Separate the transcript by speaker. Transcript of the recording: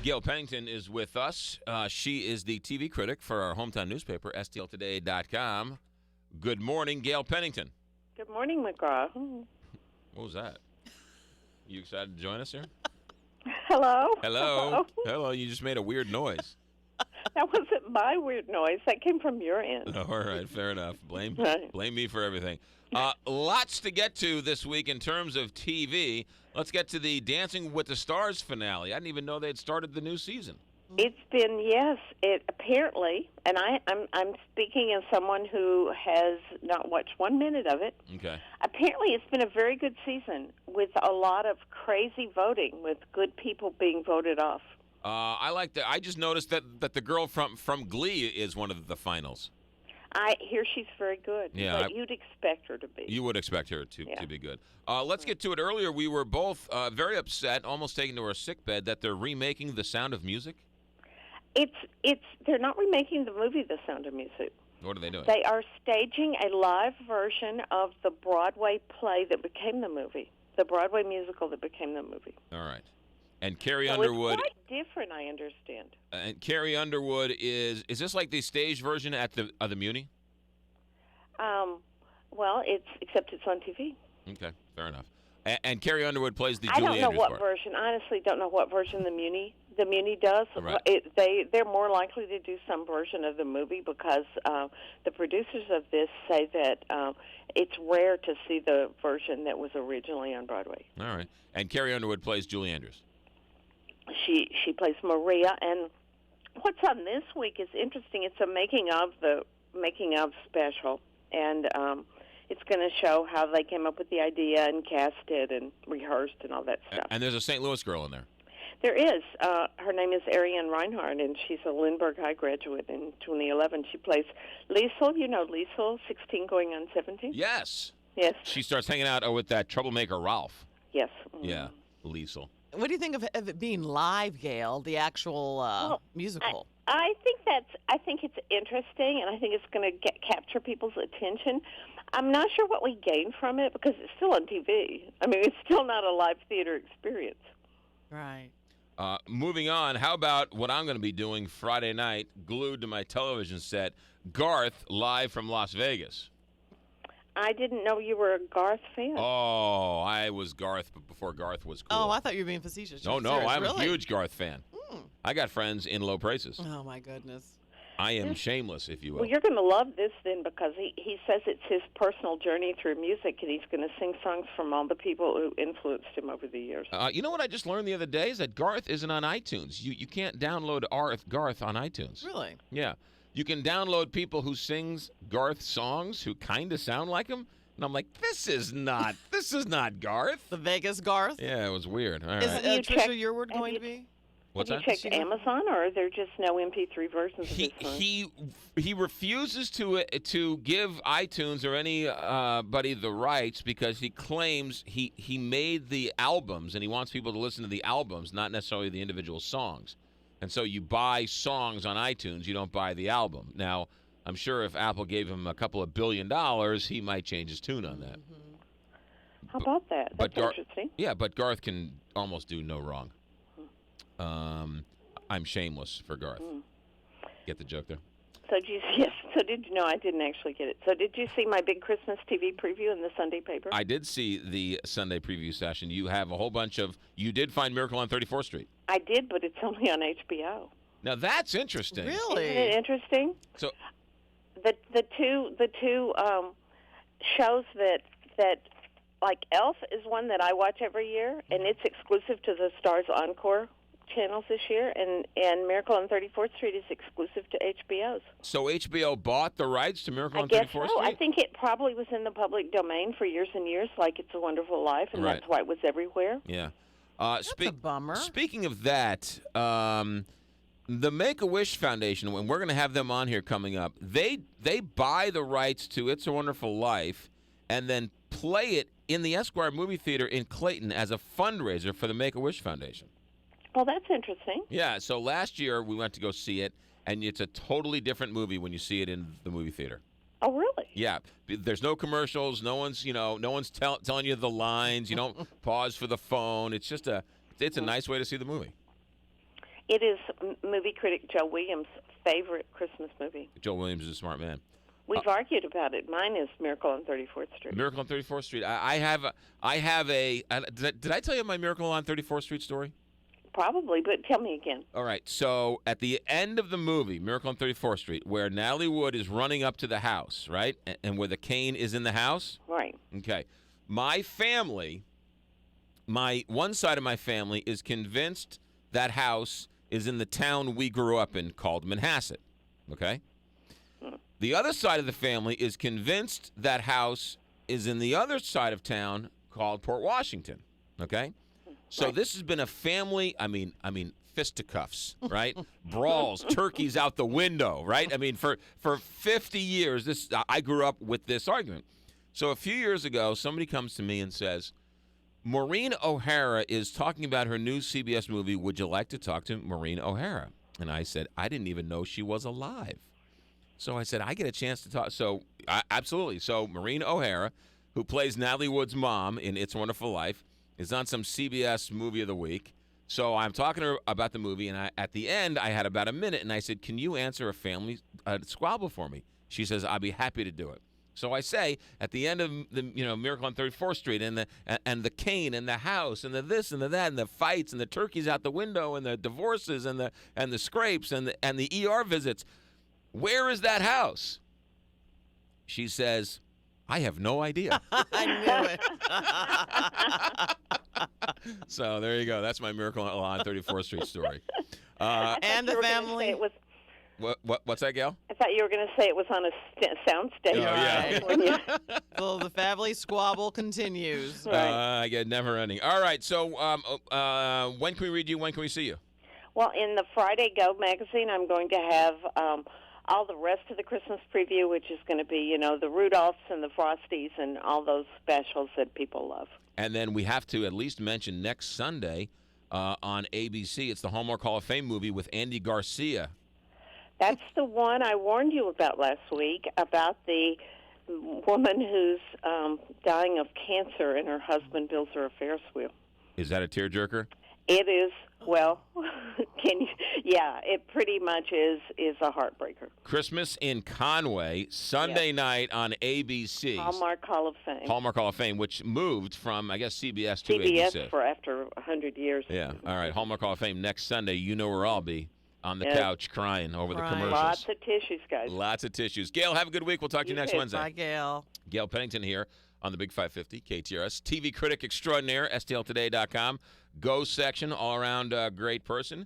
Speaker 1: Gail Pennington is with us. She is the TV critic for our hometown newspaper, stltoday.com. Good morning, Gail Pennington.
Speaker 2: Good morning, McGraw.
Speaker 1: What was that? You excited to join us here?
Speaker 2: Hello?
Speaker 1: Hello. Hello. You just made a weird noise.
Speaker 2: That wasn't my weird noise. That came from your end.
Speaker 1: All right, fair enough. Blame
Speaker 2: Right.
Speaker 1: me for everything. Lots to get to this week in terms of TV. Let's get to the Dancing with the Stars finale. I didn't even know they'd started the new season.
Speaker 2: It's been, yes, it apparently, and I'm speaking as someone who has not watched 1 minute of it.
Speaker 1: Okay.
Speaker 2: Apparently it's been a very good season with a lot of crazy voting, with good people being voted off.
Speaker 1: I like that. I just noticed that the girl from Glee is one of the finals.
Speaker 2: I hear she's very good.
Speaker 1: Yeah,
Speaker 2: But you'd expect her to be.
Speaker 1: You would expect her to be good. Let's get to it. Earlier, we were both very upset, almost taken to our sickbed, that they're remaking The Sound of Music.
Speaker 2: They're not remaking the movie The Sound of Music.
Speaker 1: What are they doing?
Speaker 2: They are staging a live version of the Broadway play that became the movie, the Broadway musical that became the movie.
Speaker 1: All right. And Carrie
Speaker 2: So
Speaker 1: Underwood.
Speaker 2: it's quite different, I understand.
Speaker 1: And Carrie Underwood is this like the stage version at the Muni?
Speaker 2: Well, except it's on TV.
Speaker 1: Okay, fair enough. And Carrie Underwood plays the
Speaker 2: I
Speaker 1: Julie
Speaker 2: don't know
Speaker 1: Andrews
Speaker 2: what
Speaker 1: part.
Speaker 2: version. Honestly, don't know what version the Muni does.
Speaker 1: Right.
Speaker 2: They're more likely to do some version of the movie because the producers of this say that it's rare to see the version that was originally on Broadway.
Speaker 1: All right. And Carrie Underwood plays Julie Andrews.
Speaker 2: She plays Maria, and what's on this week is interesting. It's a making of special, and it's going to show how they came up with the idea and cast it and rehearsed and all that stuff.
Speaker 1: And there's a St. Louis girl in there.
Speaker 2: There is. Her name is Ariane Reinhardt, and she's a Lindbergh High graduate in 2011. She plays Liesel. You know Liesel, 16 going on 17?
Speaker 1: Yes.
Speaker 2: Yes.
Speaker 1: She starts hanging out with that troublemaker Ralph.
Speaker 2: Yes.
Speaker 1: Yeah, Liesel.
Speaker 3: What do you think of it being live, Gail, the actual musical?
Speaker 2: I think it's interesting, and I think it's going to capture people's attention. I'm not sure what we gain from it because it's still on TV. I mean, it's still not a live theater experience.
Speaker 3: Right.
Speaker 1: Moving on, how about what I'm going to be doing Friday night, glued to my television set, Garth live from Las Vegas.
Speaker 2: I didn't know you were a Garth fan.
Speaker 1: Oh, I was Garth before Garth was cool.
Speaker 3: Oh, I thought you were being facetious.
Speaker 1: No,
Speaker 3: Serious,
Speaker 1: I'm
Speaker 3: really?
Speaker 1: a huge Garth fan. I got friends in low places.
Speaker 3: Oh, my goodness.
Speaker 1: I am shameless, if you will.
Speaker 2: Well, you're going to love this then because he says it's his personal journey through music, and he's going to sing songs from all the people who influenced him over the years.
Speaker 1: You know what I just learned the other day is that Garth isn't on iTunes. You can't download Garth on iTunes.
Speaker 3: Really?
Speaker 1: Yeah. You can download people who sings Garth songs who kind of sound like him. And I'm like, this is not Garth.
Speaker 3: The Vegas Garth?
Speaker 1: Yeah, it was weird. All right.
Speaker 3: Is
Speaker 2: Have you
Speaker 3: Trisha
Speaker 2: checked-
Speaker 3: Yearwood
Speaker 2: have
Speaker 3: going
Speaker 2: you-
Speaker 3: to be?
Speaker 1: What's
Speaker 2: Have
Speaker 1: that?
Speaker 2: you checked Amazon, or are there just no MP3 versions of his songs?
Speaker 1: He refuses to give iTunes or anybody the rights because he claims he made the albums and he wants people to listen to the albums, not necessarily the individual songs. And so you buy songs on iTunes, you don't buy the album. Now, I'm sure if Apple gave him a couple of $1 billion, he might change his tune on that.
Speaker 2: How about that? That's interesting.
Speaker 1: Yeah, but Garth can almost do no wrong. I'm shameless for Garth. Get the joke there?
Speaker 2: So did you know I didn't actually get it. So did you see my big Christmas TV preview in the Sunday paper?
Speaker 1: I did see the Sunday preview session. You have a whole bunch of. You did find Miracle on 34th Street.
Speaker 2: I did, but it's only on HBO.
Speaker 1: Now that's interesting.
Speaker 3: Really?
Speaker 2: Isn't it interesting?
Speaker 1: So
Speaker 2: The two shows that like Elf is one that I watch every year, and it's exclusive to the Stars Encore channels this year, and Miracle on 34th Street is exclusive to HBO's.
Speaker 1: So HBO bought the rights to Miracle on 34th
Speaker 2: I guess
Speaker 1: Street?
Speaker 2: so. I think it probably was in the public domain for years and years, like It's a Wonderful Life, and
Speaker 1: Right.
Speaker 2: that's why it was everywhere.
Speaker 1: Yeah.
Speaker 3: That's a bummer.
Speaker 1: Speaking of that, the Make-A-Wish Foundation, when we're going to have them on here coming up, they buy the rights to It's a Wonderful Life and then play it in the Esquire movie theater in Clayton as a fundraiser for the Make-A-Wish Foundation.
Speaker 2: Well, that's interesting.
Speaker 1: Yeah, so last year we went to go see it, and it's a totally different movie when you see it in the movie theater.
Speaker 2: Oh, really?
Speaker 1: Yeah, there's no commercials. No one's telling you the lines. You don't pause for the phone. It's just it's a nice way to see the movie.
Speaker 2: It is movie critic Joe Williams' favorite Christmas movie.
Speaker 1: Joe Williams is a smart man.
Speaker 2: We've argued about it. Mine is Miracle on 34th Street.
Speaker 1: Miracle on 34th Street. I have a. Did I tell you my Miracle on 34th Street story?
Speaker 2: Probably, but tell me again.
Speaker 1: All right. So at the end of the movie, Miracle on 34th Street, where Natalie Wood is running up to the house, right, and where the cane is in the house.
Speaker 2: Right.
Speaker 1: Okay. My family, one side of my family is convinced that house is in the town we grew up in called Manhasset. Okay. The other side of the family is convinced that house is in the other side of town called Port Washington. Okay? So this has been a family, I mean fisticuffs, right? Brawls, turkeys out the window, right? I mean, for 50 years, I grew up with this argument. So a few years ago, somebody comes to me and says, Maureen O'Hara is talking about her new CBS movie. Would you like to talk to Maureen O'Hara? And I said, I didn't even know she was alive. So I said, I get a chance to talk. So, absolutely. So, Maureen O'Hara, who plays Natalie Wood's mom in It's a Wonderful Life, is on some CBS movie of the week. So, I'm talking to her about the movie, and at the end, I had about a minute, and I said, can you answer a family squabble for me? She says, I'll be happy to do it. So I say, at the end of the Miracle on 34th Street, and the cane, and the house, and the this, and the that, and the fights, and the turkeys out the window, and the divorces, and the scrapes, and the ER visits, where is that house? She says, I have no idea.
Speaker 3: I knew it.
Speaker 1: So there you go. That's my Miracle on 34th Street story.
Speaker 3: And the family.
Speaker 1: What's that, Gail?
Speaker 2: I thought you were going to say it was on a sound stage.
Speaker 1: Oh, yeah.
Speaker 3: So the family squabble continues.
Speaker 2: Right.
Speaker 1: I get never ending. All right. So when can we read you? When can we see you?
Speaker 2: Well, in the Friday Go magazine, I'm going to have all the rest of the Christmas preview, which is going to be, the Rudolphs and the Frosties and all those specials that people love.
Speaker 1: And then we have to at least mention next Sunday on ABC, it's the Hallmark Hall of Fame movie with Andy Garcia.
Speaker 2: That's the one I warned you about last week, about the woman who's dying of cancer and her husband builds her a Ferris wheel.
Speaker 1: Is that a tearjerker?
Speaker 2: It is. Well, it pretty much is a heartbreaker.
Speaker 1: Christmas in Conway, Sunday night on ABC.
Speaker 2: Hallmark Hall of Fame.
Speaker 1: Hallmark Hall of Fame, which moved from, I guess, CBS to
Speaker 2: CBS
Speaker 1: ABC.
Speaker 2: for after 100 years.
Speaker 1: Yeah, all right. Hallmark Hall of Fame next Sunday. You know where I'll be. On the couch crying over the commercials.
Speaker 2: Lots of tissues, guys.
Speaker 1: Lots of tissues. Gail, have a good week. We'll talk to you next Wednesday.
Speaker 3: Bye, Gail.
Speaker 1: Gail Pennington here on the Big 550, KTRS. TV critic extraordinaire, STLtoday.com. Go section, all-around great person.